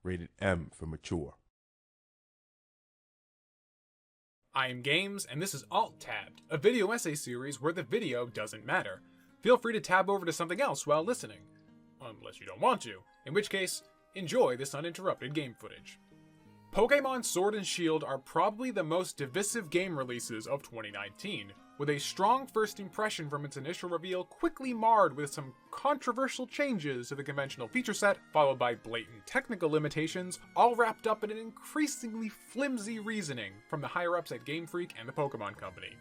rated M for mature. I am Games, and this is Alt-Tabbed, a video essay series where the video doesn't matter. Feel free to tab over to something else while listening. Unless you don't want to, in which case, enjoy this uninterrupted game footage. Pokémon Sword and Shield are probably the most divisive game releases of 2019, with a strong first impression from its initial reveal quickly marred with some controversial changes to the conventional feature set, followed by blatant technical limitations, all wrapped up in an increasingly flimsy reasoning from the higher-ups at Game Freak and the Pokémon Company.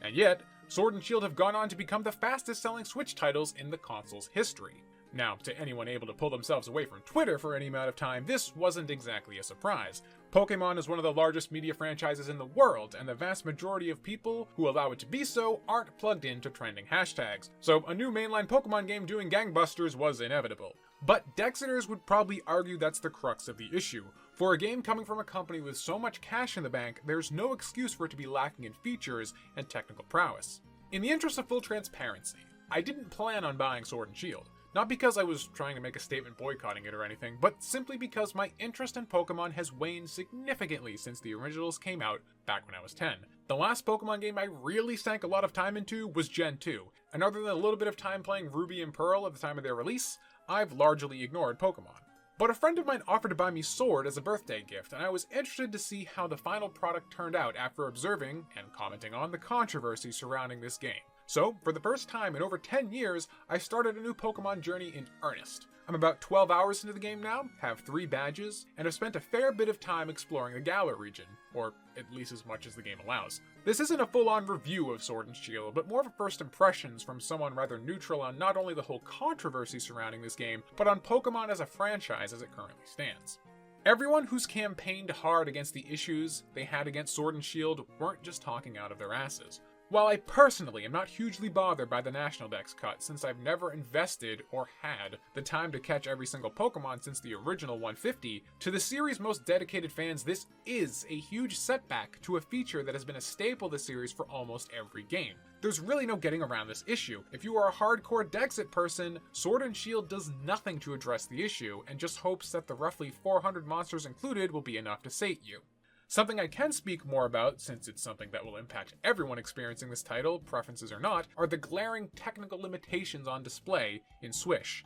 And yet, Sword and Shield have gone on to become the fastest-selling Switch titles in the console's history. Now, to anyone able to pull themselves away from Twitter for any amount of time, this wasn't exactly a surprise. Pokémon is one of the largest media franchises in the world, and the vast majority of people who allow it to be so aren't plugged into trending hashtags, so a new mainline Pokémon game doing gangbusters was inevitable. But Dexiters would probably argue that's the crux of the issue. For a game coming from a company with so much cash in the bank, there's no excuse for it to be lacking in features and technical prowess. In the interest of full transparency, I didn't plan on buying Sword and Shield. Not because I was trying to make a statement boycotting it or anything, but simply because my interest in Pokemon has waned significantly since the originals came out back when I was 10. The last Pokemon game I really sank a lot of time into was Gen 2, and other than a little bit of time playing Ruby and Pearl at the time of their release, I've largely ignored Pokemon. But a friend of mine offered to buy me Sword as a birthday gift, and I was interested to see how the final product turned out after observing and commenting on the controversy surrounding this game. So, for the first time in over 10 years, I started a new Pokemon journey in earnest. I'm about 12 hours into the game now, have 3 badges, and have spent a fair bit of time exploring the Galar region, or at least as much as the game allows. This isn't a full-on review of Sword and Shield, but more of a first impressions from someone rather neutral on not only the whole controversy surrounding this game, but on Pokemon as a franchise as it currently stands. Everyone who's campaigned hard against the issues they had against Sword and Shield weren't just talking out of their asses. While I personally am not hugely bothered by the National Dex cut, since I've never invested or had the time to catch every single Pokemon since the original 150, to the series' most dedicated fans, this is a huge setback to a feature that has been a staple of the series for almost every game. There's really no getting around this issue. If you are a hardcore Dexit person, Sword and Shield does nothing to address the issue, and just hopes that the roughly 400 monsters included will be enough to sate you. Something I can speak more about, since it's something that will impact everyone experiencing this title, preferences or not, are the glaring technical limitations on display in Swish.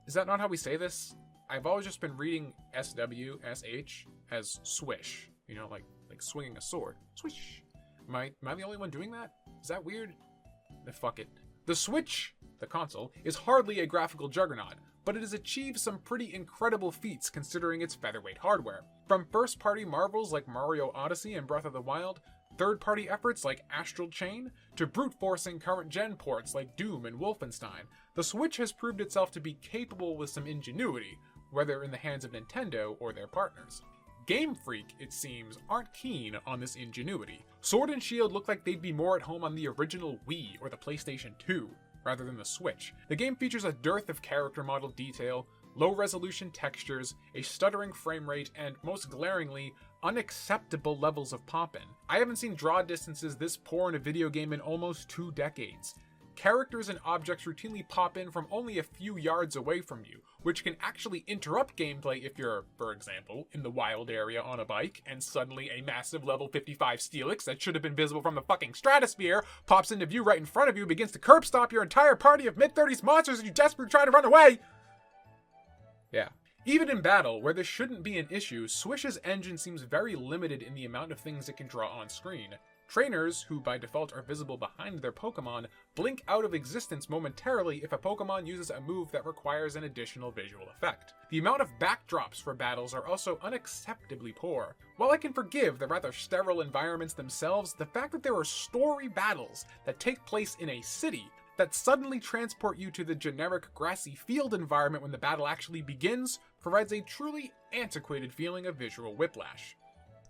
Is that not how we say this? I've always just been reading SWSH as swish. You know, like swinging a sword. Swish. Am I the only one doing that? Is that weird? Fuck it. The Switch, the console, is hardly a graphical juggernaut, but it has achieved some pretty incredible feats considering its featherweight hardware. From first-party marvels like Mario Odyssey and Breath of the Wild, third-party efforts like Astral Chain, to brute-forcing current-gen ports like Doom and Wolfenstein, the Switch has proved itself to be capable with some ingenuity, whether in the hands of Nintendo or their partners. Game Freak, it seems, aren't keen on this ingenuity. Sword and Shield look like they'd be more at home on the original Wii or the PlayStation 2, rather than the Switch. The game features a dearth of character model detail, low-resolution textures, a stuttering frame rate, and, most glaringly, unacceptable levels of pop-in. I haven't seen draw distances this poor in a video game in almost 2 decades. Characters and objects routinely pop in from only a few yards away from you, which can actually interrupt gameplay if you're, for example, in the wild area on a bike, and suddenly a massive level 55 Steelix that should have been visible from the fucking stratosphere pops into view right in front of you, begins to curb stomp your entire party of mid-30s monsters as you desperately try to run away! Yeah. Even in battle, where this shouldn't be an issue, Swish's engine seems very limited in the amount of things it can draw on screen. Trainers, who by default are visible behind their Pokemon, blink out of existence momentarily if a Pokemon uses a move that requires an additional visual effect. The amount of backdrops for battles are also unacceptably poor. While I can forgive the rather sterile environments themselves, the fact that there are story battles that take place in a city that suddenly transport you to the generic grassy field environment when the battle actually begins provides a truly antiquated feeling of visual whiplash.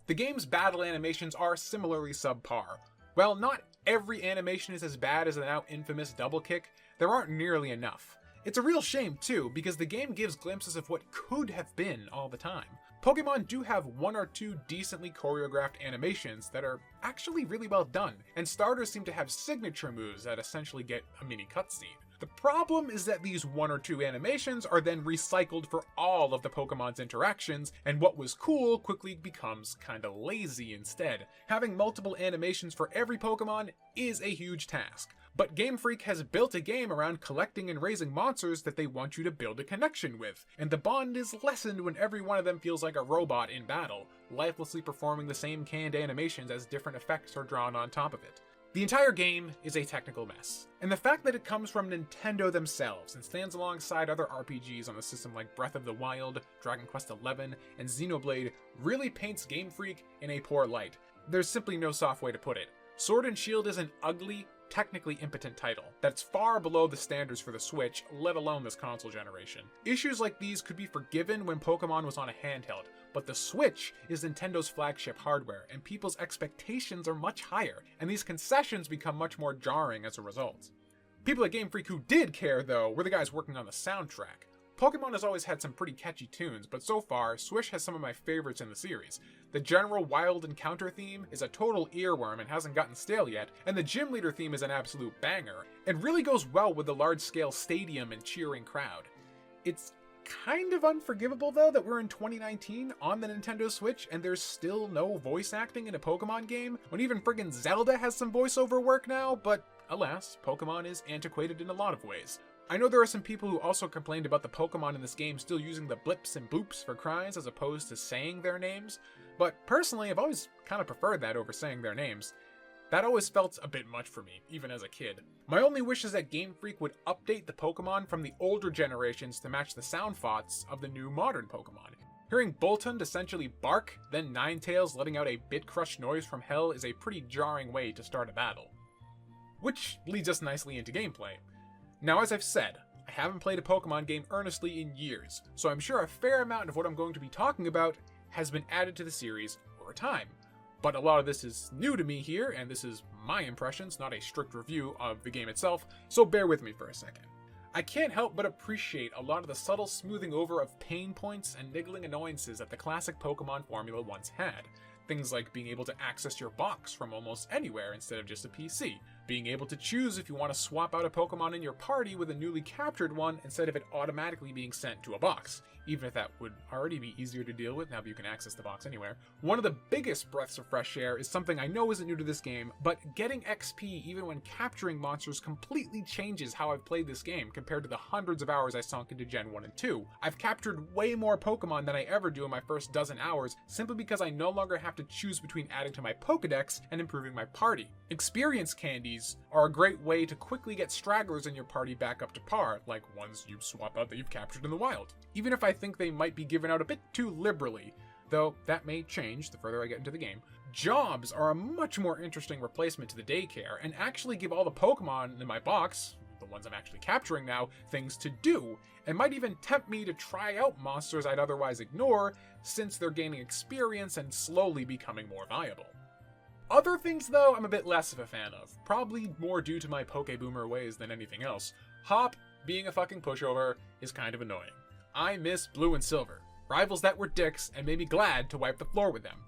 The game's battle animations are similarly subpar. While not every animation is as bad as the now infamous double kick, there aren't nearly enough. It's a real shame too, because the game gives glimpses of what could have been all the time. Pokemon do have 1 or 2 decently choreographed animations that are actually really well done, and starters seem to have signature moves that essentially get a mini cutscene. The problem is that these 1 or 2 animations are then recycled for all of the Pokemon's interactions, and what was cool quickly becomes kinda lazy instead. Having multiple animations for every Pokemon is a huge task. But Game Freak has built a game around collecting and raising monsters that they want you to build a connection with, and the bond is lessened when every one of them feels like a robot in battle, lifelessly performing the same canned animations as different effects are drawn on top of it. The entire game is a technical mess, and the fact that it comes from Nintendo themselves and stands alongside other RPGs on the system like Breath of the Wild, Dragon Quest XI, and Xenoblade really paints Game Freak in a poor light. There's simply no soft way to put it. Sword and Shield is an ugly, technically impotent title that's far below the standards for the Switch, let alone this console generation. Issues like these could be forgiven when Pokemon was on a handheld, but the Switch is Nintendo's flagship hardware, and people's expectations are much higher, and these concessions become much more jarring as a result. People at Game Freak who did care, though, were the guys working on the soundtrack. Pokemon has always had some pretty catchy tunes, but so far, Swish has some of my favorites in the series. The general Wild Encounter theme is a total earworm and hasn't gotten stale yet, and the Gym Leader theme is an absolute banger, and really goes well with the large-scale stadium and cheering crowd. It's kind of unforgivable, though, that we're in 2019 on the Nintendo Switch and there's still no voice acting in a Pokemon game, when even friggin' Zelda has some voiceover work now, but alas, Pokemon is antiquated in a lot of ways. I know there are some people who also complained about the Pokemon in this game still using the blips and boops for cries as opposed to saying their names, but personally I've always kind of preferred that over saying their names. That always felt a bit much for me, even as a kid. My only wish is that Game Freak would update the Pokemon from the older generations to match the sound fonts of the new modern Pokemon. Hearing Boltund essentially bark, then Ninetales letting out a bit-crushed noise from hell is a pretty jarring way to start a battle. Which leads us nicely into gameplay. Now, as I've said, I haven't played a Pokemon game earnestly in years, so I'm sure a fair amount of what I'm going to be talking about has been added to the series over time. But a lot of this is new to me here, and this is my impressions, not a strict review of the game itself, so bear with me for a second. I can't help but appreciate a lot of the subtle smoothing over of pain points and niggling annoyances that the classic Pokemon formula once had. Things like being able to access your box from almost anywhere instead of just a PC, being able to choose if you want to swap out a Pokemon in your party with a newly captured one instead of it automatically being sent to a box, even if that would already be easier to deal with now that you can access the box anywhere. One of the biggest breaths of fresh air is something I know isn't new to this game, but getting XP even when capturing monsters completely changes how I've played this game compared to the hundreds of hours I sunk into Gen 1 and 2. I've captured way more Pokemon than I ever do in my first dozen hours, simply because I no longer have to choose between adding to my Pokedex and improving my party. Experience candies are a great way to quickly get stragglers in your party back up to par, like ones you swap out that you've captured in the wild. Even if I think they might be given out a bit too liberally, though that may change the further I get into the game. Jobs are a much more interesting replacement to the daycare, and actually give all the Pokemon in my box, the ones I'm actually capturing now, things to do, and might even tempt me to try out monsters I'd otherwise ignore, since they're gaining experience and slowly becoming more viable. Other things, though, I'm a bit less of a fan of, probably more due to my Pokeboomer ways than anything else. Hop, being a fucking pushover, is kind of annoying. I miss Blue and Silver, rivals that were dicks and made me glad to wipe the floor with them.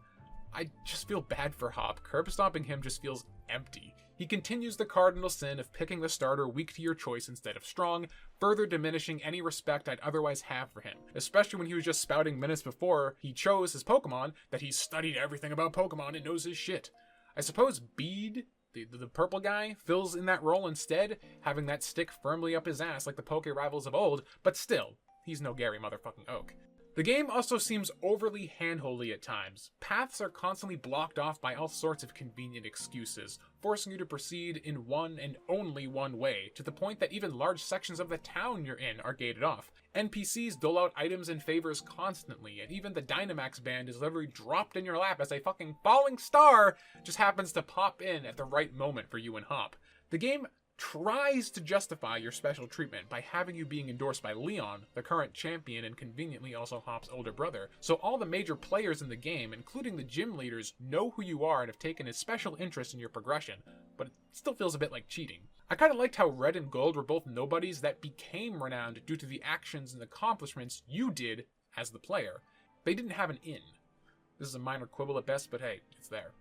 I just feel bad for Hop. Curb stomping him just feels empty. He continues the cardinal sin of picking the starter weak to your choice instead of strong, further diminishing any respect I'd otherwise have for him, especially when he was just spouting minutes before he chose his Pokemon that he's studied everything about Pokemon and knows his shit. I suppose Bede, the purple guy, fills in that role instead, having that stick firmly up his ass like the Poke rivals of old, but still, he's no Gary motherfucking Oak. The game also seems overly handholdy at times. Paths are constantly blocked off by all sorts of convenient excuses, forcing you to proceed in one and only one way, to the point that even large sections of the town you're in are gated off. NPCs dole out items and favors constantly, and even the Dynamax band is literally dropped in your lap as a fucking falling star just happens to pop in at the right moment for you and Hop. The game tries to justify your special treatment by having you being endorsed by Leon, the current champion and conveniently also Hop's older brother, so all the major players in the game, including the gym leaders, know who you are and have taken a special interest in your progression, but it still feels a bit like cheating. I kinda liked how Red and Gold were both nobodies that became renowned due to the actions and accomplishments you did as the player. They didn't have an in. This is a minor quibble at best, but hey, it's there.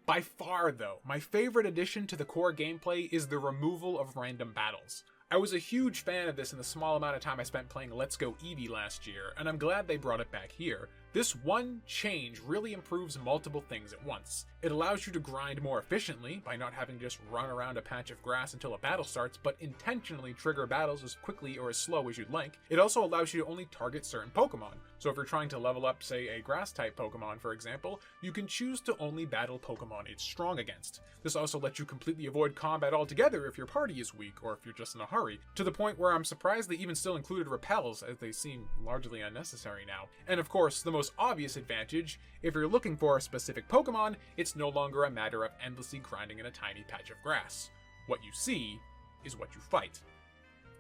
By far, though, my favorite addition to the core gameplay is the removal of random battles. I was a huge fan of this in the small amount of time I spent playing Let's Go Eevee last year, and I'm glad they brought it back here. This one change really improves multiple things at once. It allows you to grind more efficiently by not having to just run around a patch of grass until a battle starts, but intentionally trigger battles as quickly or as slow as you'd like. It also allows you to only target certain Pokemon. So if you're trying to level up, say, a grass-type Pokemon, for example, you can choose to only battle Pokemon it's strong against. This also lets you completely avoid combat altogether if your party is weak, or if you're just in a hurry, to the point where I'm surprised they even still included repels, as they seem largely unnecessary now. And of course, the most obvious advantage, if you're looking for a specific Pokemon, it's no longer a matter of endlessly grinding in a tiny patch of grass. What you see is what you fight.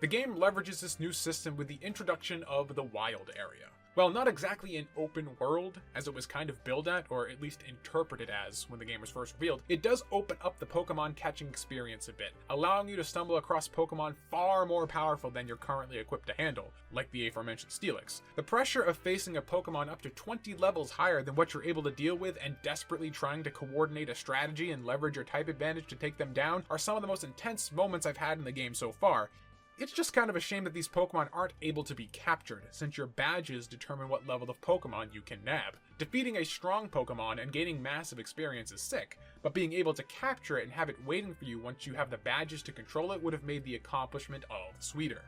The game leverages this new system with the introduction of the Wild area. While not exactly an open world, as it was kind of billed at, or at least interpreted as when the game was first revealed, it does open up the Pokemon catching experience a bit, allowing you to stumble across Pokemon far more powerful than you're currently equipped to handle, like the aforementioned Steelix. The pressure of facing a Pokemon up to 20 levels higher than what you're able to deal with and desperately trying to coordinate a strategy and leverage your type advantage to take them down are some of the most intense moments I've had in the game so far. It's just kind of a shame that these Pokemon aren't able to be captured, since your badges determine what level of Pokemon you can nab. Defeating a strong Pokemon and gaining massive experience is sick, but being able to capture it and have it waiting for you once you have the badges to control it would have made the accomplishment all the sweeter.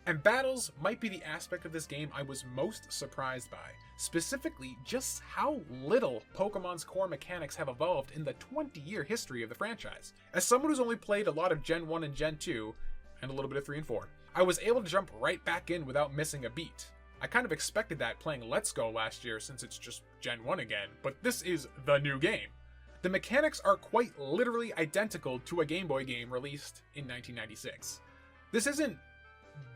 And battles might be the aspect of this game I was most surprised by, specifically just how little Pokemon's core mechanics have evolved in the 20-year history of the franchise. As someone who's only played a lot of Gen 1 and Gen 2, and a little bit of 3 and 4, I was able to jump right back in without missing a beat. I kind of expected that playing Let's Go last year since it's just Gen 1 again, but this is the new game. The mechanics are quite literally identical to a Game Boy game released in 1996. This isn't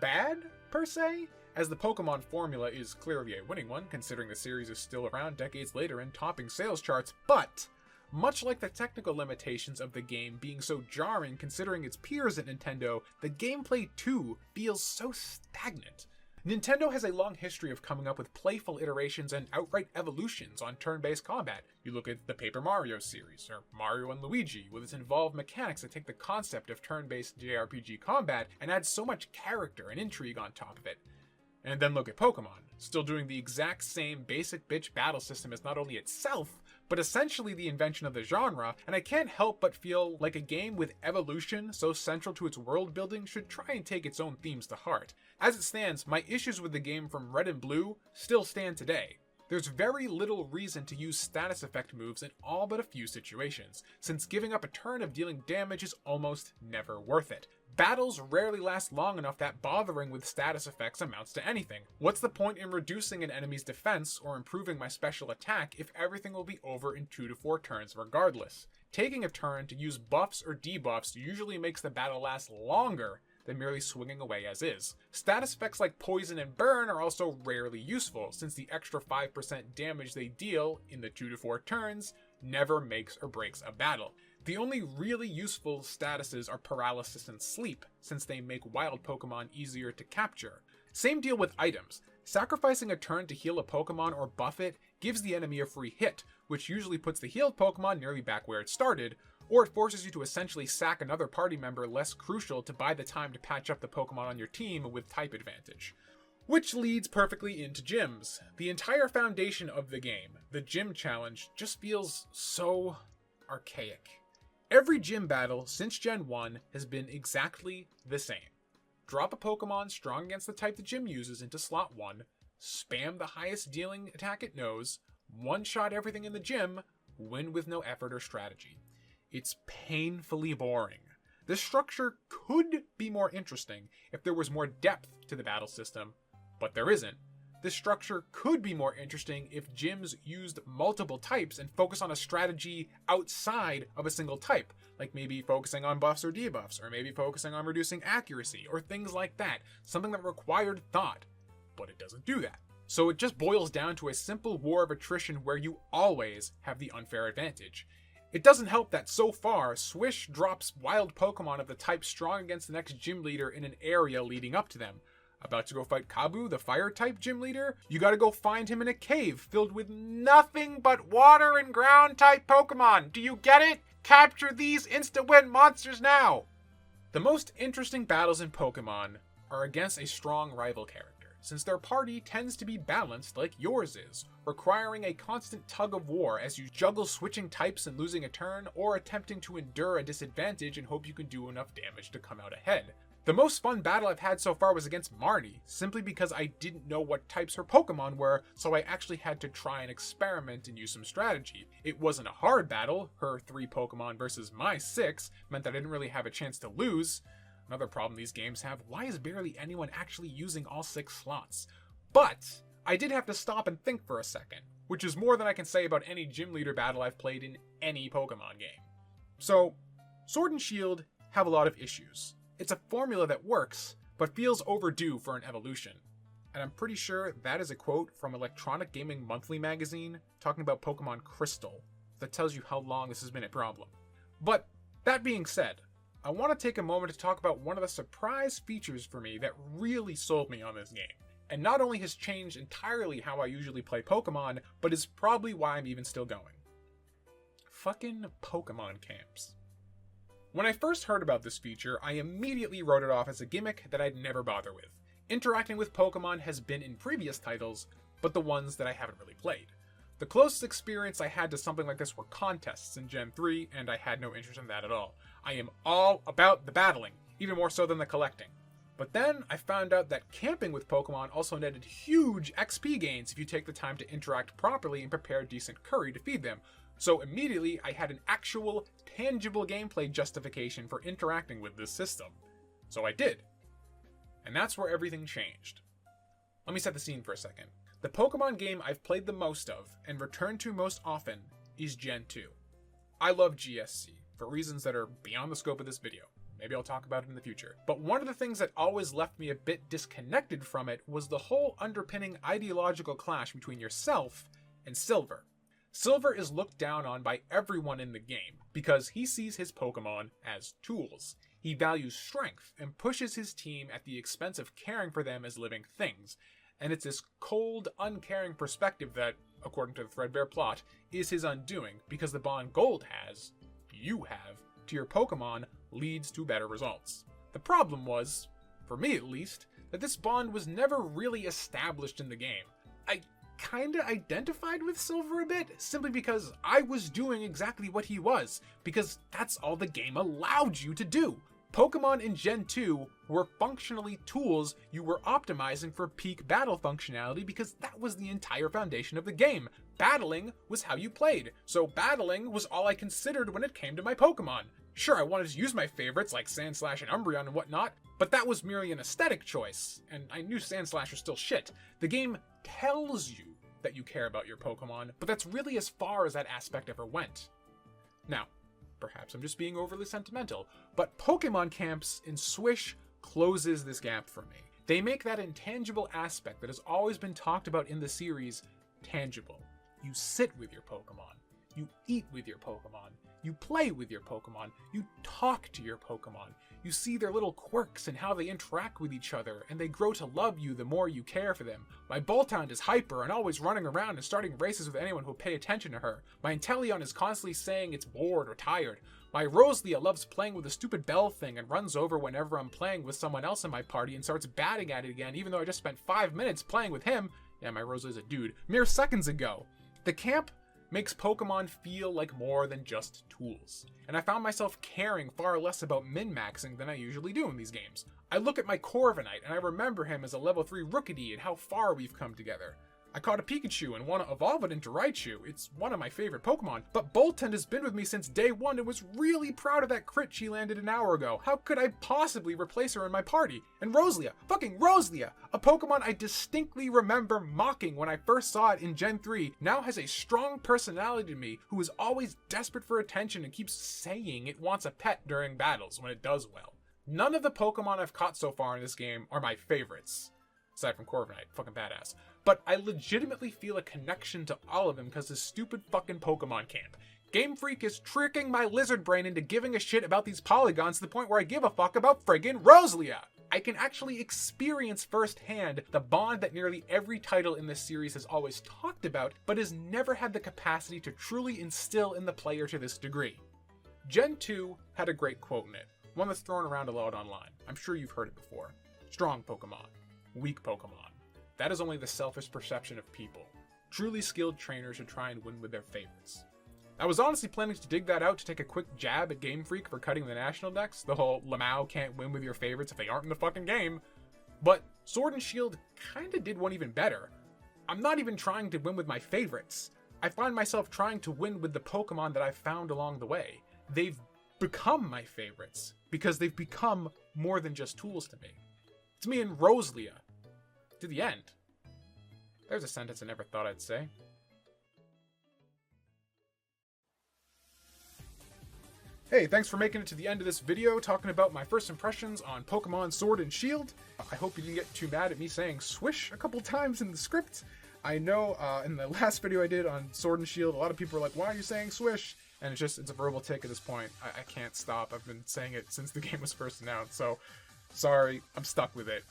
bad, per se, as the Pokemon formula is clearly a winning one, considering the series is still around decades later and topping sales charts, but much like the technical limitations of the game being so jarring considering its peers at Nintendo, the gameplay too feels so stagnant. Nintendo has a long history of coming up with playful iterations and outright evolutions on turn-based combat. You look at the Paper Mario series, or Mario and Luigi, with its involved mechanics that take the concept of turn-based JRPG combat and add so much character and intrigue on top of it. And then look at Pokemon, still doing the exact same basic bitch battle system as not only itself, but essentially the invention of the genre, and I can't help but feel like a game with evolution so central to its world building should try and take its own themes to heart. As it stands, my issues with the game from Red and Blue still stand today. There's very little reason to use status effect moves in all but a few situations, since giving up a turn of dealing damage is almost never worth it. Battles rarely last long enough that bothering with status effects amounts to anything. What's the point in reducing an enemy's defense or improving my special attack if everything will be over in 2 to 4 turns regardless? Taking a turn to use buffs or debuffs usually makes the battle last longer than merely swinging away as is. Status effects like Poison and Burn are also rarely useful, since the extra 5% damage they deal in the 2 to 4 turns never makes or breaks a battle. The only really useful statuses are Paralysis and Sleep, since they make wild Pokemon easier to capture. Same deal with items. Sacrificing a turn to heal a Pokemon or buff it gives the enemy a free hit, which usually puts the healed Pokemon nearly back where it started, or it forces you to essentially sack another party member less crucial to buy the time to patch up the Pokemon on your team with type advantage. Which leads perfectly into gyms. The entire foundation of the game, the gym challenge, just feels so archaic. Every gym battle since Gen 1 has been exactly the same. Drop a Pokemon strong against the type the gym uses into slot 1, spam the highest dealing attack it knows, one-shot everything in the gym, win with no effort or strategy. It's painfully boring. This structure could be more interesting if there was more depth to the battle system, but there isn't. This structure could be more interesting if gyms used multiple types and focus on a strategy outside of a single type, like maybe focusing on buffs or debuffs, or maybe focusing on reducing accuracy, or things like that, something that required thought, but it doesn't do that. So it just boils down to a simple war of attrition where you always have the unfair advantage. It doesn't help that so far, Swish drops wild Pokemon of the type strong against the next gym leader in an area leading up to them. About to go fight Kabu, the fire-type gym leader? You gotta go find him in a cave filled with nothing but water and ground-type Pokemon. Do you get it? Capture these instant-win monsters now! The most interesting battles in Pokemon are against a strong rival character, since their party tends to be balanced like yours is, requiring a constant tug of war as you juggle switching types and losing a turn, or attempting to endure a disadvantage and hope you can do enough damage to come out ahead. The most fun battle I've had so far was against Marnie, simply because I didn't know what types her Pokemon were, so I actually had to try and experiment and use some strategy. It wasn't a hard battle, her 3 Pokemon versus my 6 meant that I didn't really have a chance to lose. Another problem these games have, why is barely anyone actually using all 6 slots? But I did have to stop and think for a second, which is more than I can say about any gym leader battle I've played in any Pokemon game. So, Sword and Shield have a lot of issues. It's a formula that works, but feels overdue for an evolution. And I'm pretty sure that is a quote from Electronic Gaming Monthly magazine talking about Pokemon Crystal. That tells you how long this has been a problem. But that being said, I want to take a moment to talk about one of the surprise features for me that really sold me on this game. And not only has changed entirely how I usually play Pokemon, but is probably why I'm even still going. Fucking Pokemon camps. When I first heard about this feature, I immediately wrote it off as a gimmick that I'd never bother with. Interacting with Pokemon has been in previous titles, but the ones that I haven't really played. The closest experience I had to something like this were contests in Gen 3, and I had no interest in that at all. I am all about the battling, even more so than the collecting. But then I found out that camping with Pokemon also netted huge XP gains if you take the time to interact properly and prepare decent curry to feed them. So immediately I had an actual, tangible gameplay justification for interacting with this system. So I did. And that's where everything changed. Let me set the scene for a second. The Pokemon game I've played the most of, and return to most often, is Gen 2. I love GSC, for reasons that are beyond the scope of this video. Maybe I'll talk about it in the future. But one of the things that always left me a bit disconnected from it was the whole underpinning ideological clash between yourself and Silver. Silver is looked down on by everyone in the game because he sees his Pokemon as tools. He values strength and pushes his team at the expense of caring for them as living things. And it's this cold, uncaring perspective that, according to the threadbare plot, is his undoing because the bond Gold has, you have, to your Pokemon leads to better results. The problem was, for me at least, that this bond was never really established in the game. I kinda identified with Silver a bit, simply because I was doing exactly what he was, because that's all the game allowed you to do. Pokemon in Gen 2 were functionally tools you were optimizing for peak battle functionality because that was the entire foundation of the game. Battling was how you played, so battling was all I considered when it came to my Pokemon. Sure, I wanted to use my favorites like Sandslash and Umbreon and whatnot, but that was merely an aesthetic choice, and I knew Sandslash was still shit. The game tells you that you care about your Pokemon, but that's really as far as that aspect ever went. Now, perhaps I'm just being overly sentimental, but Pokemon camps in Swish closes this gap for me. They make that intangible aspect that has always been talked about in the series tangible. You sit with your Pokemon, you eat with your Pokemon, you play with your Pokemon, you talk to your Pokemon, you see their little quirks and how they interact with each other, and they grow to love you the more you care for them. My Boltund is hyper and always running around and starting races with anyone who'll pay attention to her. My Inteleon is constantly saying it's bored or tired. My Roselia loves playing with the stupid bell thing and runs over whenever I'm playing with someone else in my party and starts batting at it again, even though I just spent 5 minutes playing with him. Yeah, my Roselia's a dude. Mere seconds ago. The camp makes Pokemon feel like more than just tools. And I found myself caring far less about min-maxing than I usually do in these games. I look at my Corviknight and I remember him as a level 3 Rookidee and how far we've come together. I caught a Pikachu and want to evolve it into Raichu. It's one of my favorite Pokemon, but Boltund has been with me since day one and was really proud of that crit she landed an hour ago. How could I possibly replace her in my party? And Roselia, fucking Roselia, a Pokemon I distinctly remember mocking when I first saw it in Gen 3, now has a strong personality to me who is always desperate for attention and keeps saying it wants a pet during battles when it does well. None of the Pokemon I've caught so far in this game are my favorites. Aside from Corviknight, fucking badass. But I legitimately feel a connection to all of them because of stupid fucking Pokemon camp. Game Freak is tricking my lizard brain into giving a shit about these polygons to the point where I give a fuck about friggin' Roselia! I can actually experience firsthand the bond that nearly every title in this series has always talked about, but has never had the capacity to truly instill in the player to this degree. Gen 2 had a great quote in it. one that's thrown around a lot online. I'm sure you've heard it before. Strong Pokemon. Weak Pokemon. That is only the selfish perception of people. Truly skilled trainers should try and win with their favorites. I was honestly planning to dig that out to take a quick jab at Game Freak for cutting the national decks, the whole Lamau can't win with your favorites if they aren't in the fucking game, but Sword and Shield kinda did one even better. I'm not even trying to win with my favorites. I find myself trying to win with the Pokemon that I've found along the way. They've become my favorites, because they've become more than just tools to me. It's me and Roselia. To the end. There's a sentence I never thought I'd say. Hey, thanks for making it to the end of this video talking about my first impressions on Pokemon Sword and Shield. I hope you didn't get too mad at me saying swish a couple times in the script. I know in the last video I did on Sword and Shield, a lot of people were like, why are you saying swish? And it's a verbal tick at this point. I can't stop. I've been saying it since the game was first announced, so sorry, I'm stuck with it.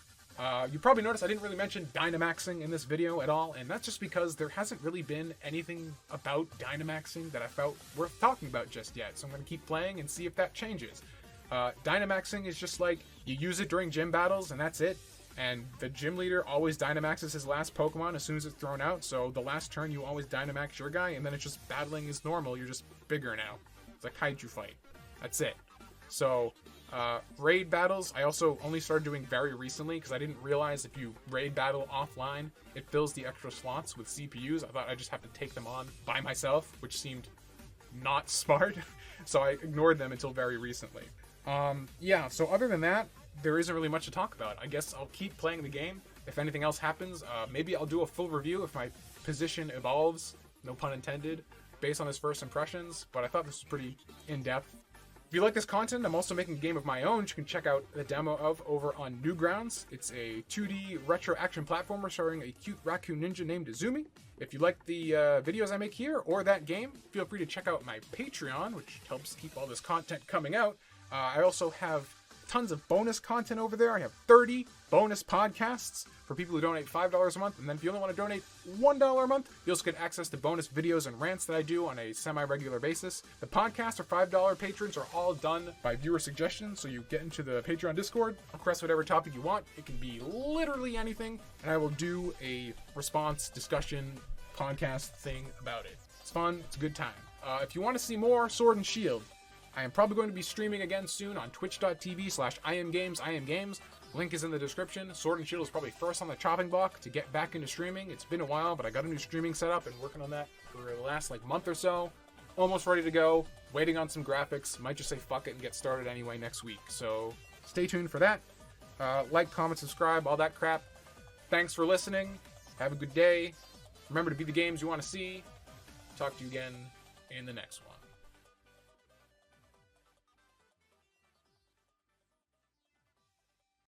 You probably noticed I didn't really mention Dynamaxing in this video at all, and that's just because there hasn't really been anything about Dynamaxing that I felt worth talking about just yet, so I'm going to keep playing and see if that changes. Dynamaxing is just like, you use it during gym battles and that's it, and the gym leader always Dynamaxes his last Pokemon as soon as it's thrown out, so the last turn you always Dynamax your guy, and then it's just battling is normal, you're just bigger now. It's like Kaiju fight. That's it. So, raid battles, I also only started doing very recently because I didn't realize if you raid battle offline, it fills the extra slots with CPUs. I thought I just have to take them on by myself, which seemed not smart, so I ignored them until very recently. Yeah, so other than that, there isn't really much to talk about. I guess I'll keep playing the game. If anything else happens, maybe I'll do a full review if my position evolves, no pun intended, based on his first impressions, but I thought this was pretty in-depth. If you like this content, I'm also making a game of my own, which you can check out the demo of over on Newgrounds. It's a 2D retro action platformer starring a cute raccoon ninja named Izumi. If you like the videos I make here or that game, feel free to check out my Patreon, which helps keep all this content coming out. I also have tons of bonus content over there. I have 30 bonus podcasts for people who donate $5 a month, and then if you only want to donate $1 a month, you also get access to bonus videos and rants that I do on a semi-regular basis. The podcasts for $5 patrons are all done by viewer suggestions, so you get into the Patreon Discord, request whatever topic you want. It can be literally anything, and I will do a response discussion podcast thing about it. It's fun, it's a good time. If you want to see more Sword and Shield, I am probably going to be streaming again soon on twitch.tv/IamGames. Link is in the description. Sword and Shield is probably first on the chopping block to get back into streaming. It's been a while, but I got a new streaming setup and working on that for the last month or so. Almost ready to go. Waiting on some graphics. Might just say fuck it and get started anyway next week. So stay tuned for that. Like, comment, subscribe, all that crap. Thanks for listening. Have a good day. Remember to be the games you want to see. Talk to you again in the next one.